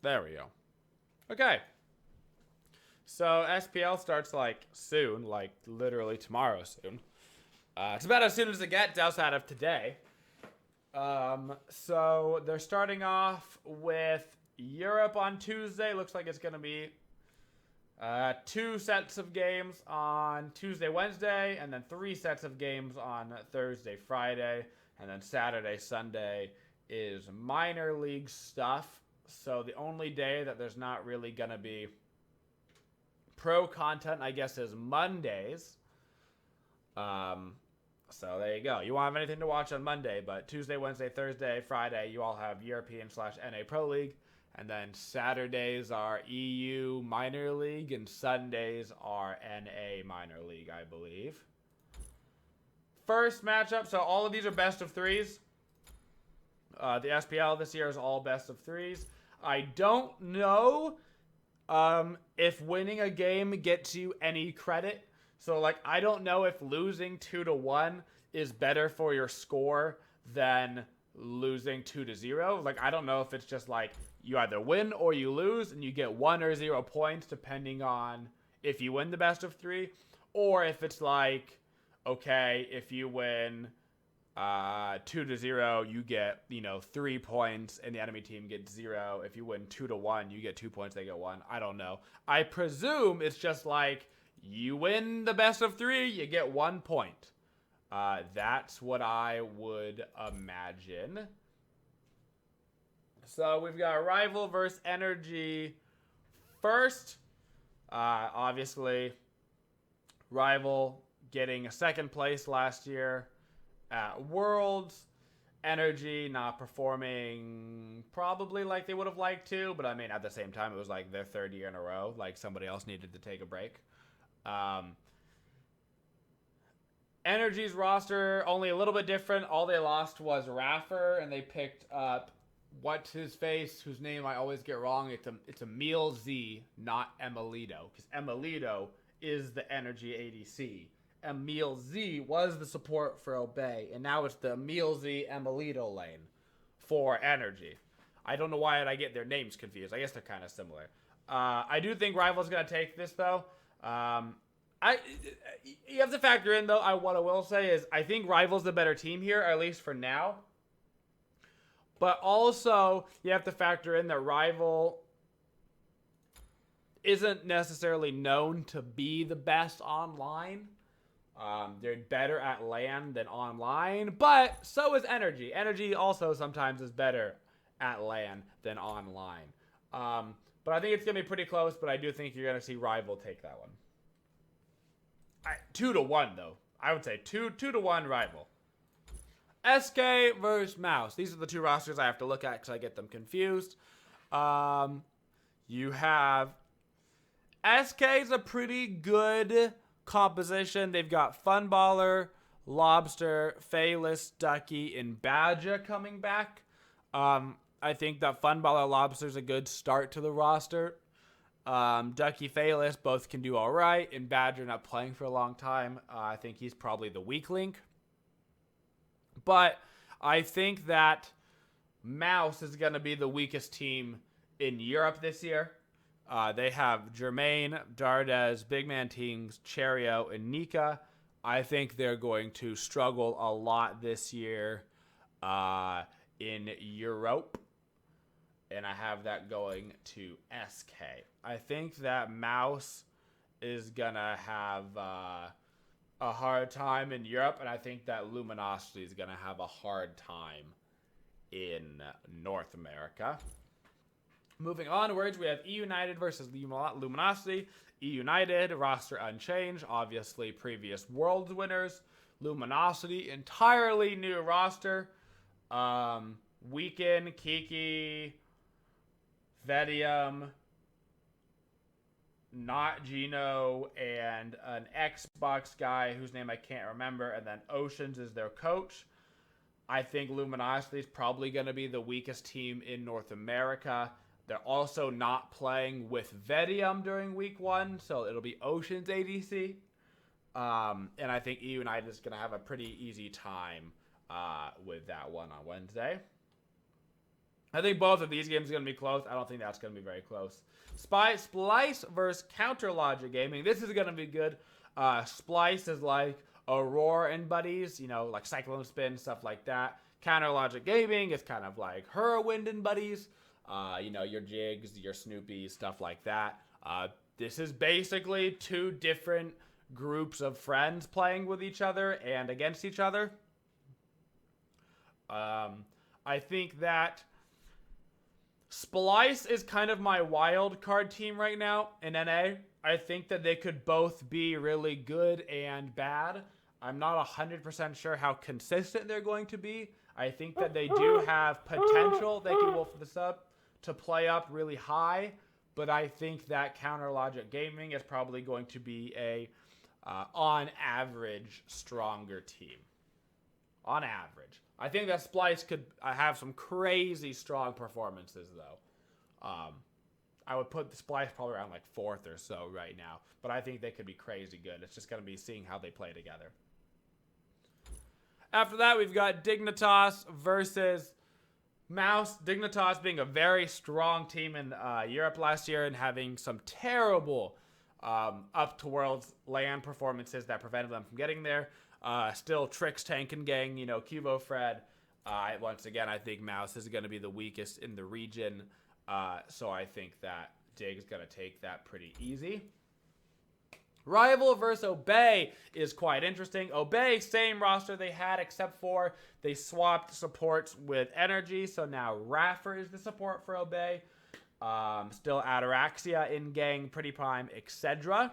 There we go. Okay. So SPL starts like soon, like literally tomorrow soon. It's about as soon as it gets outside of today. So they're starting off with Europe on Tuesday. Looks like it's going to be 2 sets of games on Tuesday, Wednesday, and then 3 sets of games on Thursday, Friday, and then Saturday, Sunday is minor league stuff. So the only day that there's not really going to be pro content, I guess, is Mondays. So there you go. You won't have anything to watch on Monday, but Tuesday, Wednesday, Thursday, Friday, you all have European/NA Pro League. And then Saturdays are EU Minor League, and Sundays are NA Minor League, I believe. First matchup, so all of these are best of 3s. The SPL this year is all best of 3s. I don't know if winning a game gets you any credit. So, like, I don't know if losing 2-1 is better for your score than losing 2-0. Like, I don't know if it's just like you either win or you lose and you get 1 or 0 points depending on if you win the best of 3, or if it's like, okay, if you win 2-0, you get 3 points and the enemy team gets 0. If you win 2-1, you get 2 points, they get 1. I don't know. I presume it's just like you win the best of 3, you get 1 point. That's what I would imagine. So we've got Rival versus Energy first. Obviously, Rival getting a 2nd place last year at Worlds. Energy not performing probably like they would have liked to, but I mean, at the same time, it was like their 3rd year in a row. Like, somebody else needed to take a break. Energy's roster only a little bit different. All they lost was Raffer, and they picked up what's his face, whose name I always get wrong. It's Emil Z, not Emilito, because Emilito is the Energy ADC. Emil Z was the support for Obey, and now it's the Emil Z Emilito lane for Energy. I don't know why I get their names confused. I guess they're kind of similar. I do think Rival's going to take this, though. You have to factor in, though, what I will say is I think Rival's the better team here, at least for now. But also, you have to factor in that Rival isn't necessarily known to be the best online. They're better at LAN than online, but so is Energy. Energy also sometimes is better at LAN than online. But I think it's going to be pretty close, but I do think you're going to see Rival take that one. 2-1, though. I would say 2-1 Rival. SK versus Mouse. These are the 2 rosters I have to look at because I get them confused. You have SK's a pretty good composition. They've got Funballer, Lobster, Phaelus, Ducky, and Badger coming back. I think that Funballer, Lobster is a good start to the roster. Ducky, Phaelus both can do all right, and Badger not playing for a long time. I think he's probably the weak link. But I think that Mouse is going to be the weakest team in Europe this year. They have Jermaine, Dardes, Big Man Tings, Cherio, and Nika. I think they're going to struggle a lot this year in Europe. And I have that going to SK. I think that Mouse is going to have a hard time in Europe, and I think that Luminosity is going to have a hard time in North America. Moving onwards, we have E United versus Luminosity. E United, roster unchanged, obviously previous Worlds winners. Luminosity, entirely new roster. Weekend, Kiki, Vedium, not Gino, and an Xbox guy whose name I can't remember, and then Oceans is their coach. I think Luminosity is probably going to be the weakest team in North America. They're also not playing with Vedium during week 1, so it'll be Ocean's ADC. And I think EU United is going to have a pretty easy time with that one on Wednesday. I think both of these games are going to be close. I don't think that's going to be very close. Splice versus Counter Logic Gaming. This is going to be good. Splice is like Aurora and Buddies, you know, like Cyclone Spin, stuff like that. Counter Logic Gaming is kind of like Whirlwind and Buddies. You know, your Jigs, your Snoopy, stuff like that. This is basically two different groups of friends playing with each other and against each other. I think that Splice is kind of my wild card team right now in NA. I think that they could both be really good and bad. I'm not 100% sure how consistent they're going to be. I think that they do have potential. They can wolf this up to play up really high, but I think that Counter Logic Gaming is probably going to be a, on average, stronger team. On average. I think that Splice could have some crazy strong performances, though. I would put the Splice probably around like 4th or so right now, but I think they could be crazy good. It's just going to be seeing how they play together. After that, we've got Dignitas versus Mouse. Dignitas being a very strong team in Europe last year and having some terrible up to Worlds LAN performances that prevented them from getting there. Still Tricks, Tank, and Gang, you know, Cubo Fred. Once again, I think Mouse is going to be the weakest in the region. So I think that Dig is going to take that pretty easy. Rival versus Obey is quite interesting. Obey, same roster they had, except for they swapped supports with Energy. So now Raffer is the support for Obey. Still Ataraxia in Gang, Pretty Prime, etc.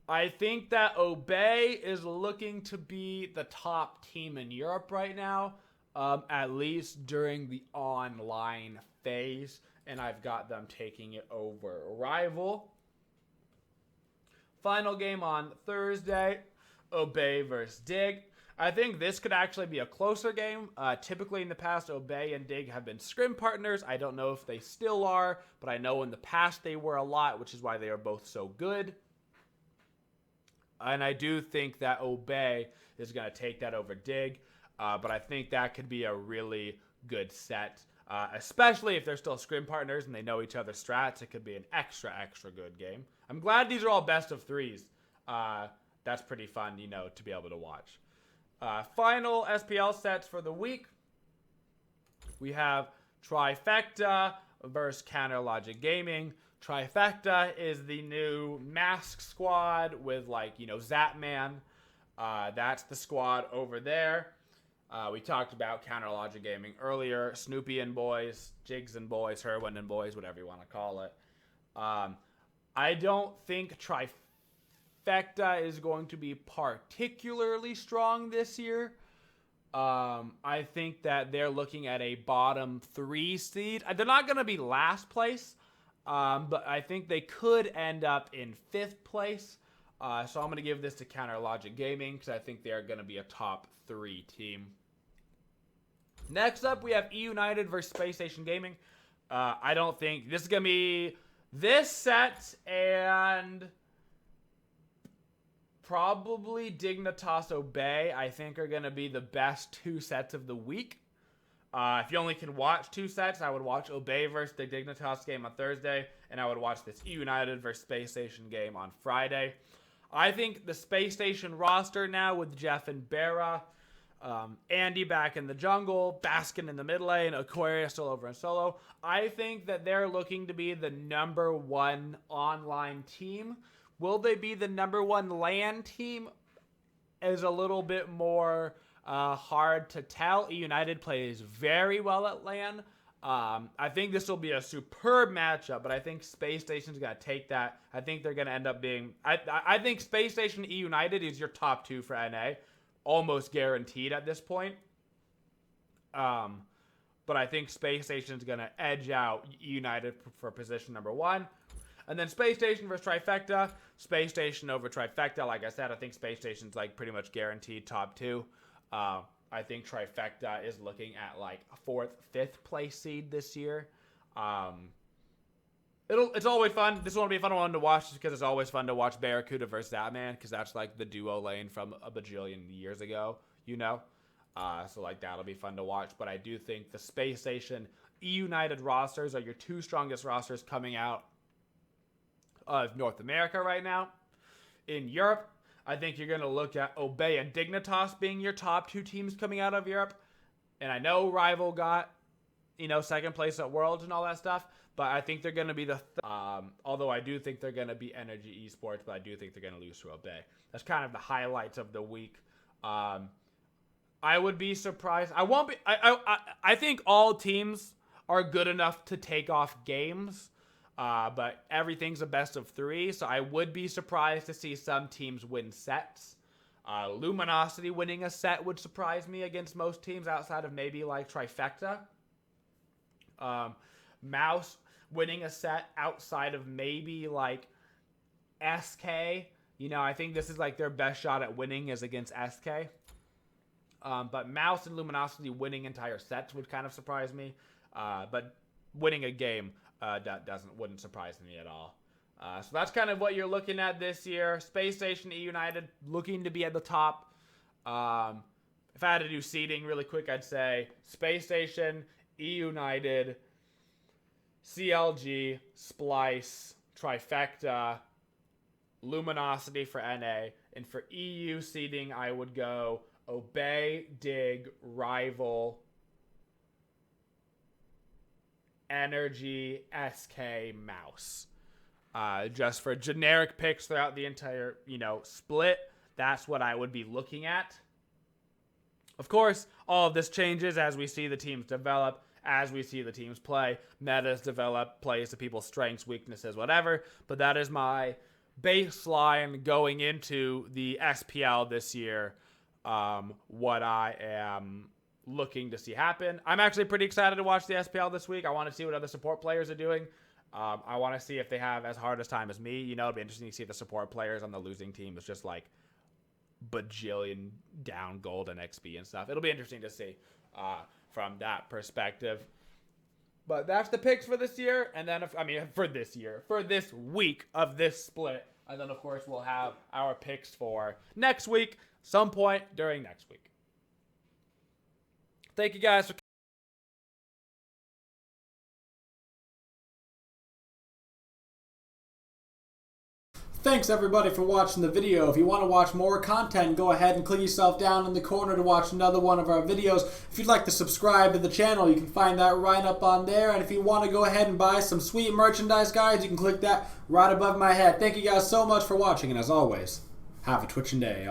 I think that Obey is looking to be the top team in Europe right now, at least during the online phase, and I've got them taking it over Rival. Final game on Thursday, Obey versus Dig. I think this could actually be a closer game. Typically in the past, Obey and Dig have been scrim partners. I don't know if they still are, but I know in the past they were a lot, which is why they are both so good. And I do think that Obey is going to take that over Dig. But I think that could be a really good set. Especially if they're still scrim partners and they know each other's strats. It could be an extra good game. I'm glad these are all best of 3s. That's pretty fun, you know, to be able to watch. Final SPL sets for the week. We have Trifecta versus Counter Logic Gaming. Trifecta is the new mask squad with, like, you know, Zapman. That's the squad over there. We talked about Counter Logic Gaming earlier. Snoopy and boys, Jigs and boys, Whirlwind and boys, whatever you want to call it. I don't think Trifecta is going to be particularly strong this year. I think that they're looking at a bottom 3 seed. They're not going to be last place. But I think they could end up in 5th place. So I'm going to give this to Counter Logic Gaming because I think they're going to be a top 3 team. Next up, we have E United versus Space Station Gaming. I don't think this is going to be this set and probably Dignitas Obey, I think, are going to be the best 2 sets of the week. If you only can watch 2 sets, I would watch Obey versus the Dignitas game on Thursday, and I would watch this E United versus Space Station game on Friday. I think the Space Station roster now with Jeff and Barra, Andy back in the jungle, Baskin in the mid lane, Aquarius still over in solo. I think that they're looking to be the #1 online team. Will they be the #1 LAN team? Is a little bit more hard to tell. E United plays very well at LAN. I think this will be a superb matchup, but I think Space Station's going to take that. I think they're going to end up being... I think Space Station E United is your top 2 for NA. Almost guaranteed at this point. But I think Space Station's going to edge out E United for position #1. And then Space Station versus Trifecta. Space Station over Trifecta. Like I said, I think Space Station's like pretty much guaranteed top 2. I think Trifecta is looking at like a 4th, 5th place seed this year. It's always fun. This one will be a fun one to watch just because it's always fun to watch Barracuda versus that man, because that's like the duo lane from a bajillion years ago, you know? So like that'll be fun to watch. But I do think the Space Station E-United rosters are your 2 strongest rosters coming out of North America right now. In Europe, I think you're going to look at Obey and Dignitas being your top 2 teams coming out of Europe. And I know Rival got, 2nd place at Worlds and all that stuff. But I think they're going to be although I do think they're going to be Energy Esports, but I do think they're going to lose to Obey. That's kind of the highlights of the week. I would be surprised. I won't be. I think all teams are good enough to take off games, but everything's a best of 3. So I would be surprised to see some teams win sets. Luminosity winning a set would surprise me against most teams outside of maybe like Trifecta. Mouse winning a set outside of maybe like SK. I think this is like their best shot at winning is against SK. But Mouse and Luminosity winning entire sets would kind of surprise me. But winning a game wouldn't surprise me at all. So that's kind of what you're looking at this year. Space Station E-United looking to be at the top. If I had to do seeding really quick, I'd say Space Station, E-United, CLG, Splice, Trifecta, Luminosity for NA, and for EU seeding, I would go Obey, Dig, Rival, Energy, SK, Mouse. Just for generic picks throughout the entire, split, that's what I would be looking at. Of course, all of this changes as we see the teams develop, as we see the teams play, metas develop, plays to people's strengths, weaknesses, whatever. But that is my baseline going into the SPL this year. What I am looking to see happen. I'm actually pretty excited to watch the SPL this week. I want to see what other support players are doing. I want to see if they have as hard a time as me. It'll be interesting to see if the support players on the losing team is just like bajillion down gold and XP and stuff. It'll be interesting to see from that perspective. But that's the picks for this year. And then, for this week of this split. And then, of course, we'll have our picks for next week, some point during next week. Thank you guys for Thanks everybody for watching the video. If you want to watch more content, go ahead and click yourself down in the corner to watch another one of our videos. If you'd like to subscribe to the channel, you can find that right up on there. And if you want to go ahead and buy some sweet merchandise, guys, you can click that right above my head. Thank you guys so much for watching, and as always, have a twitching day.